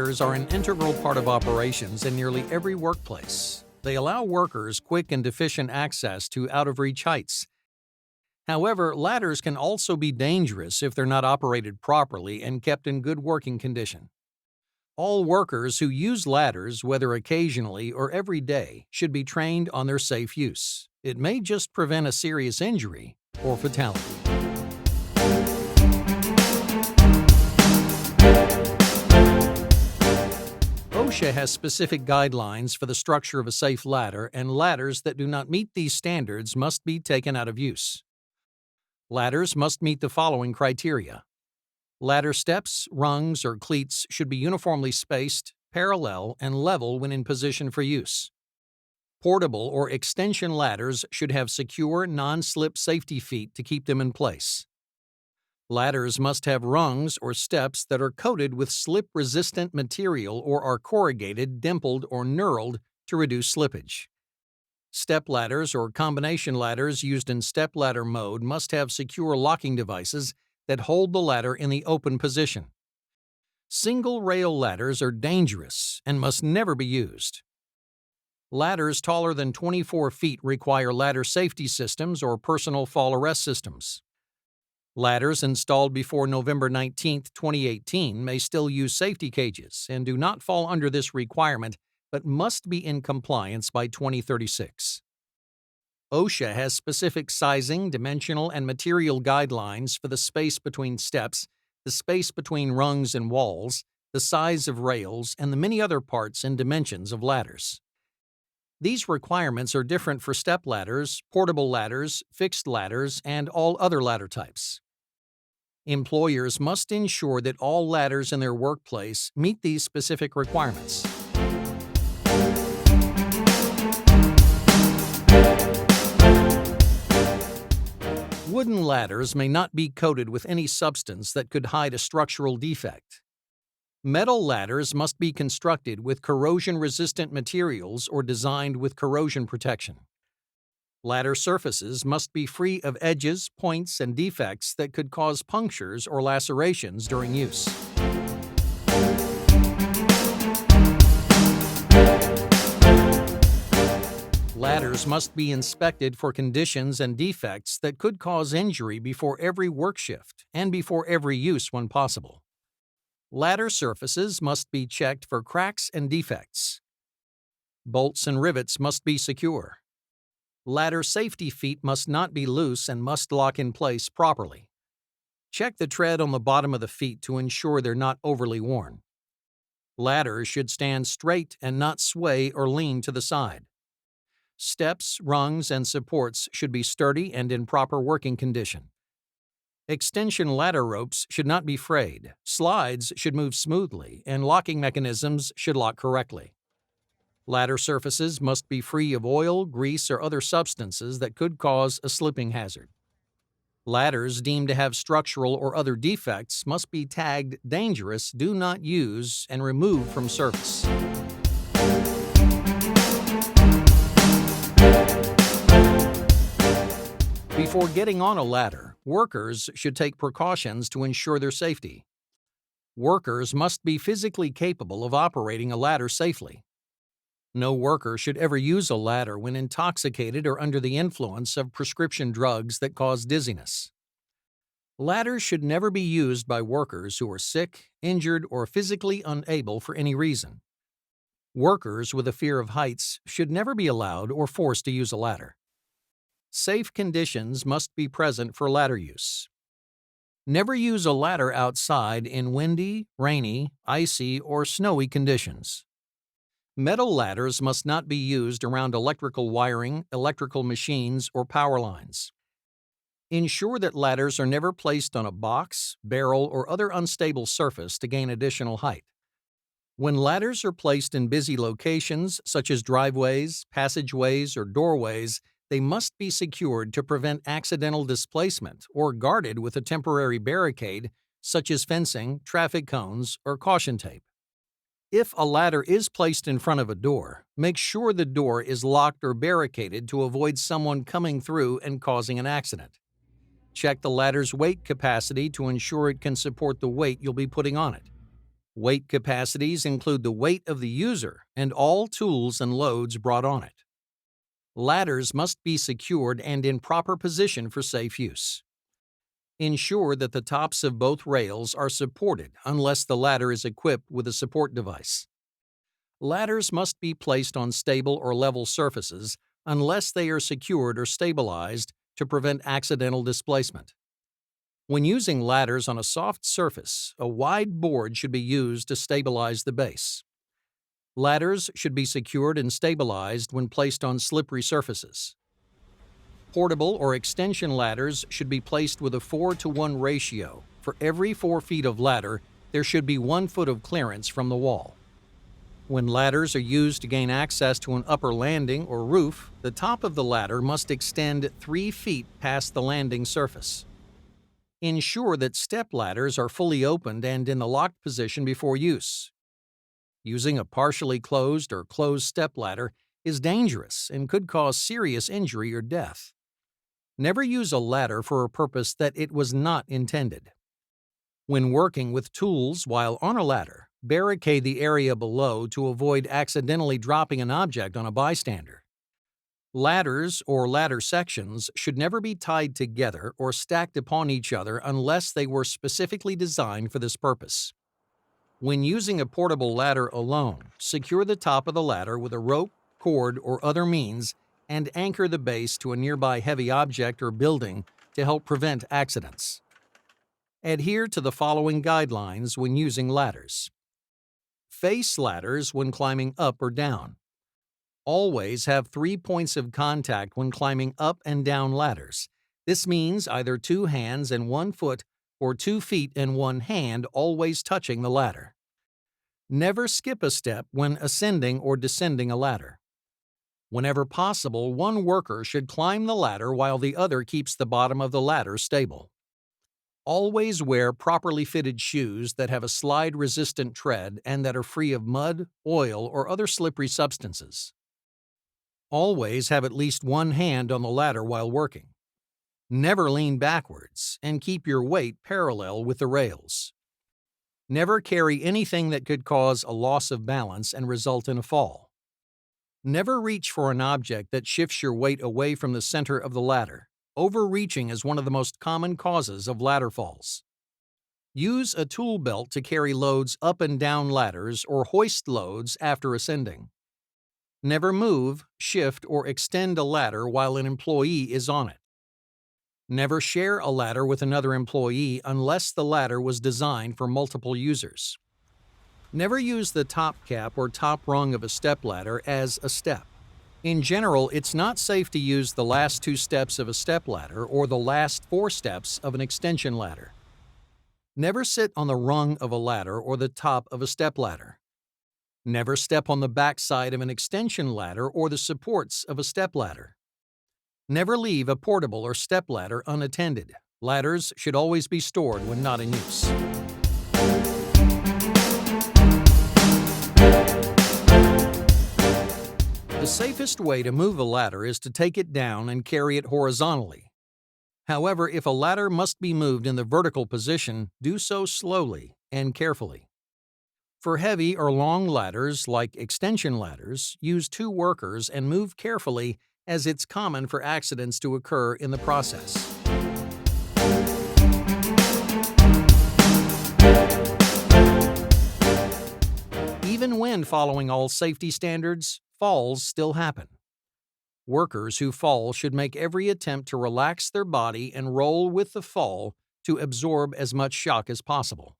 Ladders are an integral part of operations in nearly every workplace. They allow workers quick and efficient access to out-of-reach heights. However, ladders can also be dangerous if they're not operated properly and kept in good working condition. All workers who use ladders, whether occasionally or every day, should be trained on their safe use. It may just prevent a serious injury or fatality. OSHA has specific guidelines for the structure of a safe ladder, and ladders that do not meet these standards must be taken out of use. Ladders must meet the following criteria. Ladder steps, rungs, or cleats should be uniformly spaced, parallel, and level when in position for use. Portable or extension ladders should have secure, non-slip safety feet to keep them in place. Ladders must have rungs or steps that are coated with slip-resistant material or are corrugated, dimpled, or knurled to reduce slippage. Step ladders or combination ladders used in stepladder mode must have secure locking devices that hold the ladder in the open position. Single-rail ladders are dangerous and must never be used. Ladders taller than 24 feet require ladder safety systems or personal fall arrest systems. Ladders installed before November 19, 2018 may still use safety cages and do not fall under this requirement but must be in compliance by 2036. OSHA has specific sizing, dimensional, and material guidelines for the space between steps, the space between rungs and walls, the size of rails, and the many other parts and dimensions of ladders. These requirements are different for step ladders, portable ladders, fixed ladders, and all other ladder types. Employers must ensure that all ladders in their workplace meet these specific requirements. Wooden ladders may not be coated with any substance that could hide a structural defect. Metal ladders must be constructed with corrosion-resistant materials or designed with corrosion protection. Ladder surfaces must be free of edges, points, and defects that could cause punctures or lacerations during use. Ladders must be inspected for conditions and defects that could cause injury before every work shift and before every use when possible. Ladder surfaces must be checked for cracks and defects. Bolts and rivets must be secure. Ladder safety feet must not be loose and must lock in place properly. Check the tread on the bottom of the feet to ensure they're not overly worn. Ladders should stand straight and not sway or lean to the side. Steps, rungs, and supports should be sturdy and in proper working condition. Extension ladder ropes should not be frayed, slides should move smoothly, and locking mechanisms should lock correctly. Ladder surfaces must be free of oil, grease, or other substances that could cause a slipping hazard. Ladders deemed to have structural or other defects must be tagged dangerous, do not use, and removed from service. Before getting on a ladder, workers should take precautions to ensure their safety. Workers must be physically capable of operating a ladder safely. No worker should ever use a ladder when intoxicated or under the influence of prescription drugs that cause dizziness. Ladders should never be used by workers who are sick, injured, or physically unable for any reason. Workers with a fear of heights should never be allowed or forced to use a ladder. Safe conditions must be present for ladder use. Never use a ladder outside in windy, rainy, icy, or snowy conditions. Metal ladders must not be used around electrical wiring, electrical machines, or power lines. Ensure that ladders are never placed on a box, barrel, or other unstable surface to gain additional height. When ladders are placed in busy locations, such as driveways, passageways, or doorways, they must be secured to prevent accidental displacement or guarded with a temporary barricade, such as fencing, traffic cones, or caution tape. If a ladder is placed in front of a door, make sure the door is locked or barricaded to avoid someone coming through and causing an accident. Check the ladder's weight capacity to ensure it can support the weight you'll be putting on it. Weight capacities include the weight of the user and all tools and loads brought on it. Ladders must be secured and in proper position for safe use. Ensure that the tops of both rails are supported unless the ladder is equipped with a support device. Ladders must be placed on stable or level surfaces unless they are secured or stabilized to prevent accidental displacement. When using ladders on a soft surface, a wide board should be used to stabilize the base. Ladders should be secured and stabilized when placed on slippery surfaces. Portable or extension ladders should be placed with a 4-to-1 ratio. For every 4 feet of ladder, there should be 1 foot of clearance from the wall. When ladders are used to gain access to an upper landing or roof, the top of the ladder must extend 3 feet past the landing surface. Ensure that step ladders are fully opened and in the locked position before use. Using a partially closed or closed step ladder is dangerous and could cause serious injury or death. Never use a ladder for a purpose that it was not intended. When working with tools while on a ladder, barricade the area below to avoid accidentally dropping an object on a bystander. Ladders or ladder sections should never be tied together or stacked upon each other unless they were specifically designed for this purpose. When using a portable ladder alone, secure the top of the ladder with a rope, cord, or other means and anchor the base to a nearby heavy object or building to help prevent accidents. Adhere to the following guidelines when using ladders. Face ladders when climbing up or down. Always have 3 points of contact when climbing up and down ladders. This means either 2 hands and 1 foot or 2 feet and 1 hand always touching the ladder. Never skip a step when ascending or descending a ladder. Whenever possible, one worker should climb the ladder while the other keeps the bottom of the ladder stable. Always wear properly fitted shoes that have a slide-resistant tread and that are free of mud, oil, or other slippery substances. Always have at least 1 hand on the ladder while working. Never lean backwards and keep your weight parallel with the rails. Never carry anything that could cause a loss of balance and result in a fall. Never reach for an object that shifts your weight away from the center of the ladder. Overreaching is one of the most common causes of ladder falls. Use a tool belt to carry loads up and down ladders or hoist loads after ascending. Never move, shift, or extend a ladder while an employee is on it. Never share a ladder with another employee unless the ladder was designed for multiple users. Never use the top cap or top rung of a stepladder as a step. In general, it's not safe to use the last 2 steps of a stepladder or the last 4 steps of an extension ladder. Never sit on the rung of a ladder or the top of a stepladder. Never step on the backside of an extension ladder or the supports of a stepladder. Never leave a portable or stepladder unattended. Ladders should always be stored when not in use. The safest way to move a ladder is to take it down and carry it horizontally. However, if a ladder must be moved in the vertical position, do so slowly and carefully. For heavy or long ladders, like extension ladders, use 2 workers and move carefully as it's common for accidents to occur in the process. Even when following all safety standards, falls still happen. Workers who fall should make every attempt to relax their body and roll with the fall to absorb as much shock as possible.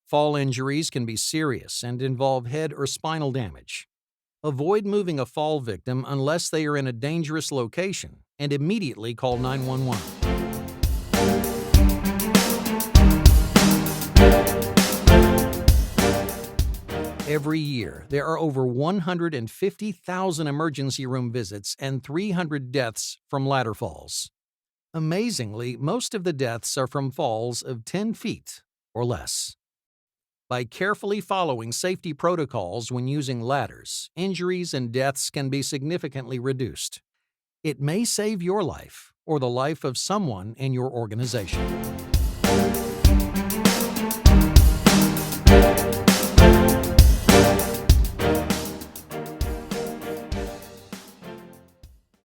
Fall injuries can be serious and involve head or spinal damage. Avoid moving a fall victim unless they are in a dangerous location and immediately call 911. Every year, there are over 150,000 emergency room visits and 300 deaths from ladder falls. Amazingly, most of the deaths are from falls of 10 feet or less. By carefully following safety protocols when using ladders, injuries and deaths can be significantly reduced. It may save your life or the life of someone in your organization.